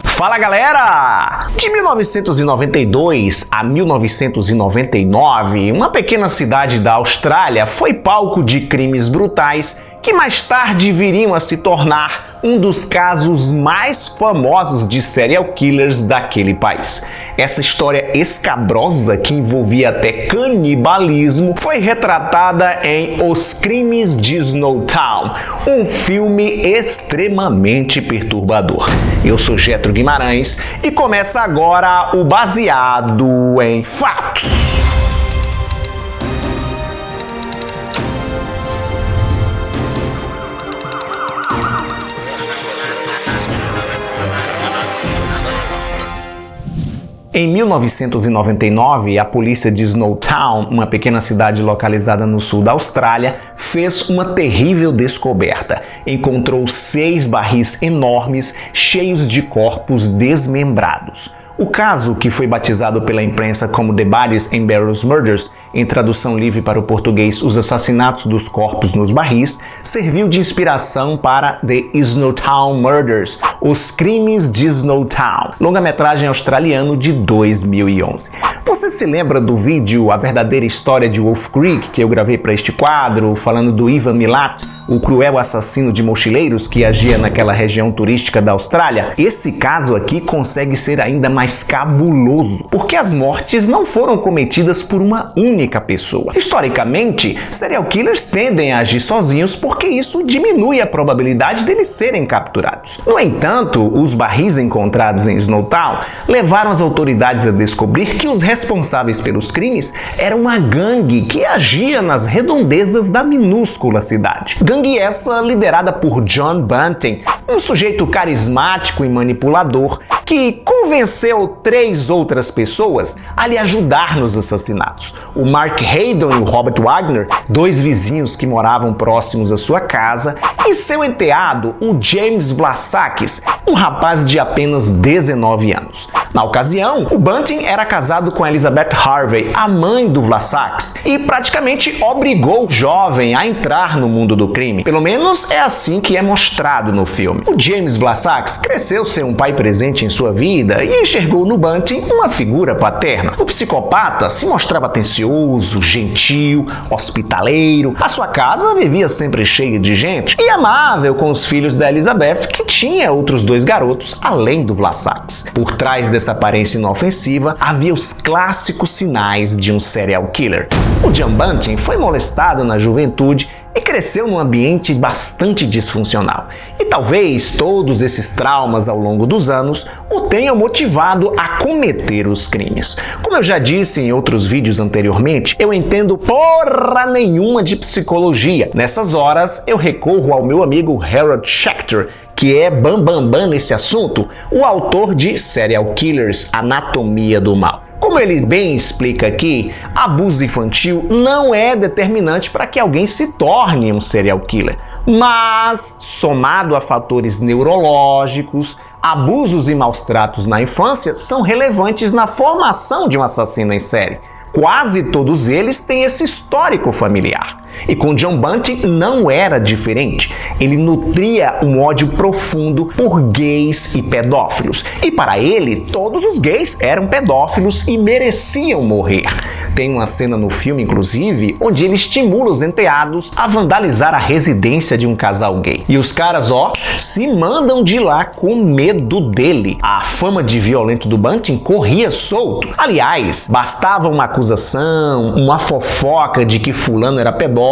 Fala galera! De 1992 a 1999, uma pequena cidade da Austrália foi palco de crimes brutais que mais tarde viriam a se tornar um dos casos mais famosos de serial killers daquele país. Essa história escabrosa, que envolvia até canibalismo, foi retratada em Os Crimes de Snowtown, um filme extremamente perturbador. Eu sou Getro Guimarães e começa agora o Baseado em Fatos. Em 1999, a polícia de Snowtown, uma pequena cidade localizada no sul da Austrália, fez uma terrível descoberta. Encontrou 6 barris enormes cheios de corpos desmembrados. O caso, que foi batizado pela imprensa como The Bodies in Barrels Murders, em tradução livre para o português Os Assassinatos dos Corpos nos Barris, serviu de inspiração para The Snowtown Murders, Os Crimes de Snowtown, longa-metragem australiano de 2011. Você se lembra do vídeo A Verdadeira História de Wolf Creek, que eu gravei para este quadro, falando do Ivan Milat, o cruel assassino de mochileiros que agia naquela região turística da Austrália? Esse caso aqui consegue ser ainda mais cabuloso, porque as mortes não foram cometidas por uma única pessoa. Historicamente, serial killers tendem a agir sozinhos porque isso diminui a probabilidade deles serem capturados. No entanto, os barris encontrados em Snowtown levaram as autoridades a descobrir que os responsáveis pelos crimes eram uma gangue que agia nas redondezas da minúscula cidade. Gangue essa liderada por John Bunting, um sujeito carismático e manipulador que convenceu 3 outras pessoas a lhe ajudar nos assassinatos. O Mark Haydon e o Robert Wagner, 2 vizinhos que moravam próximos à sua casa, e seu enteado, o James Vlassakis, um rapaz de apenas 19 anos. Na ocasião, o Bunting era casado com Elizabeth Harvey, a mãe do Vlassakis, e praticamente obrigou o jovem a entrar no mundo do crime. Pelo menos é assim que é mostrado no filme. O James Vlassakis cresceu sem um pai presente em sua vida e enxergou no Bunting uma figura paterna. O psicopata se mostrava atencioso, gentil, hospitaleiro. A sua casa vivia sempre cheia de gente e amável com os filhos da Elizabeth, que tinha outros 2 garotos além do Vlassakis. Por trás dessa aparência inofensiva havia os clássicos sinais de um serial killer. O John Bunting foi molestado na juventude e cresceu num ambiente bastante disfuncional. E talvez todos esses traumas ao longo dos anos o tenham motivado a cometer os crimes. Como eu já disse em outros vídeos anteriormente, eu entendo porra nenhuma de psicologia. Nessas horas eu recorro ao meu amigo Harold Schechter, que é bambambam nesse assunto, o autor de Serial Killers, Anatomia do Mal. Como ele bem explica aqui, abuso infantil não é determinante para que alguém se torne um serial killer, mas, somado a fatores neurológicos, abusos e maus tratos na infância são relevantes na formação de um assassino em série. Quase todos eles têm esse histórico familiar. E com John Bunting não era diferente. Ele nutria um ódio profundo por gays e pedófilos. E para ele, todos os gays eram pedófilos e mereciam morrer. Tem uma cena no filme, inclusive, onde ele estimula os enteados a vandalizar a residência de um casal gay. E os caras, se mandam de lá com medo dele. A fama de violento do Bunting corria solto. Aliás, bastava uma acusação, uma fofoca de que fulano era pedófilo,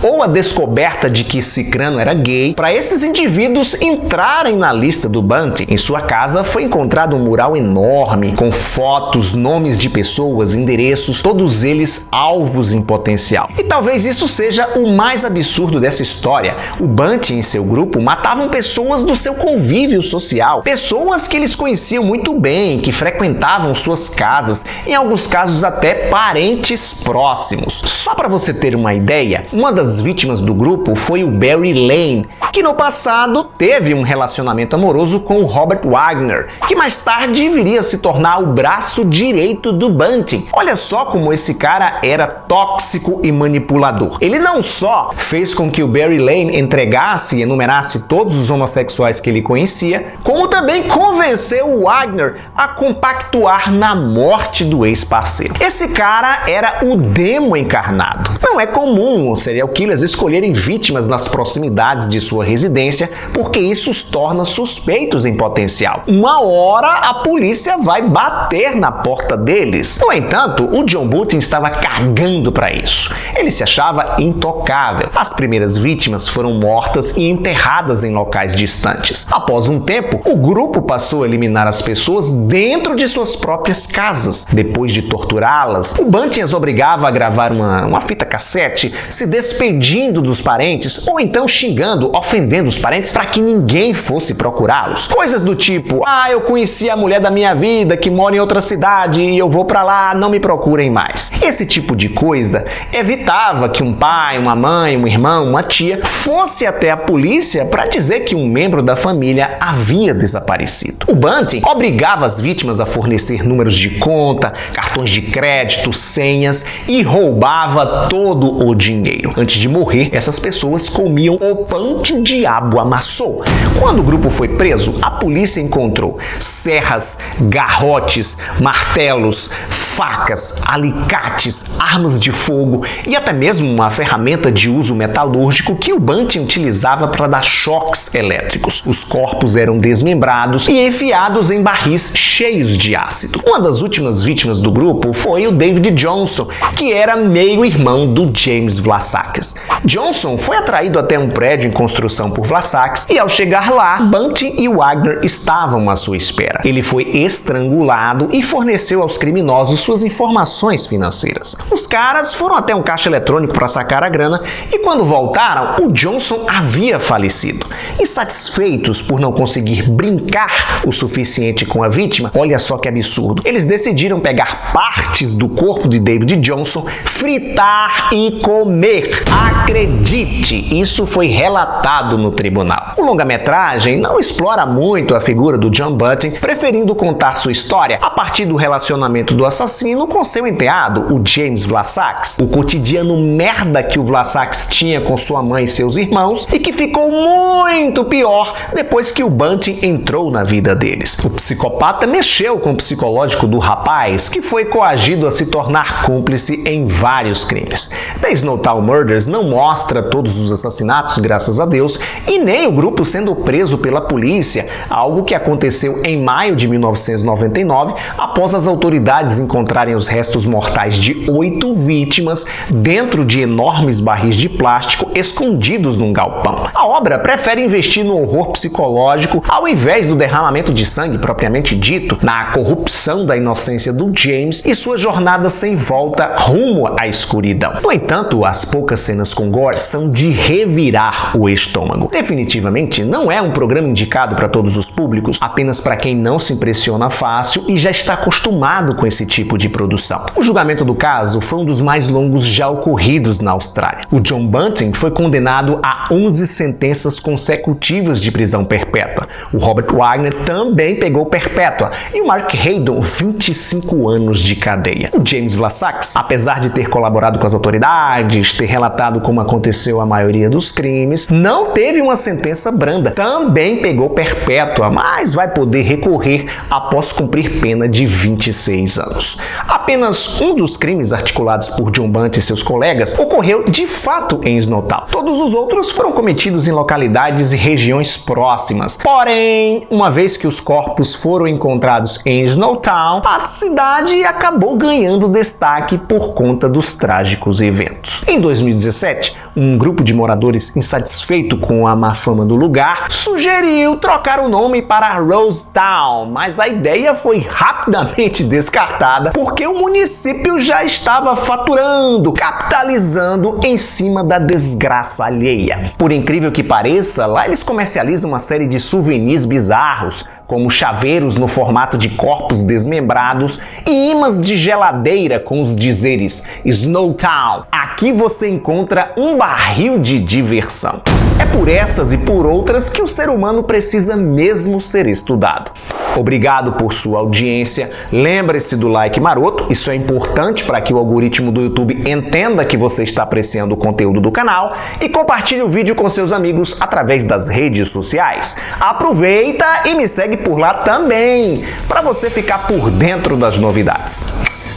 ou a descoberta de que cicrano era gay, para esses indivíduos entrarem na lista do Bunting. Em sua casa foi encontrado um mural enorme, com fotos, nomes de pessoas, endereços, todos eles alvos em potencial. E talvez isso seja o mais absurdo dessa história. O Bunting e seu grupo matavam pessoas do seu convívio social, pessoas que eles conheciam muito bem, que frequentavam suas casas, em alguns casos até parentes próximos. Só para você ter uma ideia, cadeia. Uma das vítimas do grupo foi o Barry Lane, que no passado teve um relacionamento amoroso com o Robert Wagner, que mais tarde viria a se tornar o braço direito do Bunting. Olha só como esse cara era tóxico e manipulador. Ele não só fez com que o Barry Lane entregasse e enumerasse todos os homossexuais que ele conhecia, como também convenceu o Wagner a compactuar na morte do ex-parceiro. Esse cara era o demo encarnado. Não é comum os serial killers escolherem vítimas nas proximidades de sua residência, porque isso os torna suspeitos em potencial. Uma hora a polícia vai bater na porta deles. No entanto, o John Bunting estava cagando para isso. Ele se achava intocável. As primeiras vítimas foram mortas e enterradas em locais distantes. Após um tempo, o grupo passou a eliminar as pessoas dentro de suas próprias casas. Depois de torturá-las, o Bunting as obrigava a gravar uma fita cassete, se despedindo dos parentes ou então xingando, ofendendo os parentes para que ninguém fosse procurá-los. Coisas do tipo: eu conheci a mulher da minha vida que mora em outra cidade e eu vou para lá, não me procurem mais. Esse tipo de coisa evitava que um pai, uma mãe, um irmão, uma tia fosse até a polícia para dizer que um membro da família havia desaparecido. O Bunting obrigava as vítimas a fornecer números de conta, cartões de crédito, senhas e roubava todo o dinheiro. Antes de morrer, essas pessoas comiam o pão que o diabo amassou. Quando o grupo foi preso, a polícia encontrou serras, garrotes, martelos, facas, alicates, armas de fogo e até mesmo uma ferramenta de uso metalúrgico que o Bunting utilizava para dar choques elétricos. Os corpos eram desmembrados e enfiados em barris cheios de ácido. Uma das últimas vítimas do grupo foi o David Johnson, que era meio-irmão do James Vlassakis. Johnson foi atraído até um prédio em construção por Vlassakis e, ao chegar lá, Bunting e Wagner estavam à sua espera. Ele foi estrangulado e forneceu aos criminosos suas informações financeiras. Os caras foram até um caixa eletrônico para sacar a grana e, quando voltaram, o Johnson havia falecido. Insatisfeitos por não conseguir brincar o suficiente com a vítima, olha só que absurdo, eles decidiram pegar partes do corpo de David Johnson, fritar e comer. Acredite, isso foi relatado no tribunal. O longa-metragem não explora muito a figura do John Bunting, preferindo contar sua história a partir do relacionamento do assassino com seu enteado, o James Vlassakis, o cotidiano merda que o Vlassakis tinha com sua mãe e seus irmãos e que ficou muito pior depois que o Bunting entrou na vida deles. O psicopata mexeu com o psicológico do rapaz, que foi coagido a se tornar cúmplice em vários crimes. The Snowtown Murders não mostra todos os assassinatos, graças a Deus, e nem o grupo sendo preso pela polícia, algo que aconteceu em maio de 1999, após as autoridades encontrarem os restos mortais de 8 vítimas dentro de enormes barris de plástico escondidos num galpão. A obra prefere investir no horror psicológico ao invés do derramamento de sangue propriamente dito, na corrupção da inocência do James e sua jornada sem volta rumo à escuridão. No entanto, as poucas cenas com gore são de revirar o estômago. Definitivamente não é um programa indicado para todos os públicos, apenas para quem não se impressiona fácil e já está acostumado com esse tipo de produção. O julgamento do caso foi um dos mais longos já ocorridos na Austrália. O John Bunting foi condenado a 11 sentenças consecutivas de prisão perpétua. O Robert Wagner também pegou perpétua e o Mark Haydon 25 anos de cadeia. O James Vlassakis, apesar de ter colaborado com as autoridades, ter relatado como aconteceu a maioria dos crimes, não teve uma sentença branda. Também pegou perpétua, mas vai poder recorrer após cumprir pena de 26 anos. Apenas um dos crimes articulados por John Bunting e seus colegas ocorreu de fato em Snowtown. Todos os outros foram cometidos em localidades e regiões próximas. Porém, uma vez que os corpos foram encontrados em Snowtown, a cidade acabou ganhando destaque por conta dos trágicos eventos. Em 2017, um grupo de moradores insatisfeito com a má fama do lugar sugeriu trocar o nome para Rosetown, mas a ideia foi rapidamente descartada porque o município já estava faturando, capitalizando em cima da desgraça alheia. Por incrível que pareça, lá eles comercializam uma série de souvenirs bizarros, como chaveiros no formato de corpos desmembrados e imãs de geladeira com os dizeres Snowtown. Aqui você encontra um barril de diversão. É por essas e por outras que o ser humano precisa mesmo ser estudado. Obrigado por sua audiência. Lembre-se do like maroto, isso é importante para que o algoritmo do YouTube entenda que você está apreciando o conteúdo do canal, e compartilhe o vídeo com seus amigos através das redes sociais. Aproveita e me segue por lá também, para você ficar por dentro das novidades.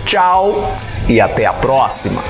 Tchau e até a próxima!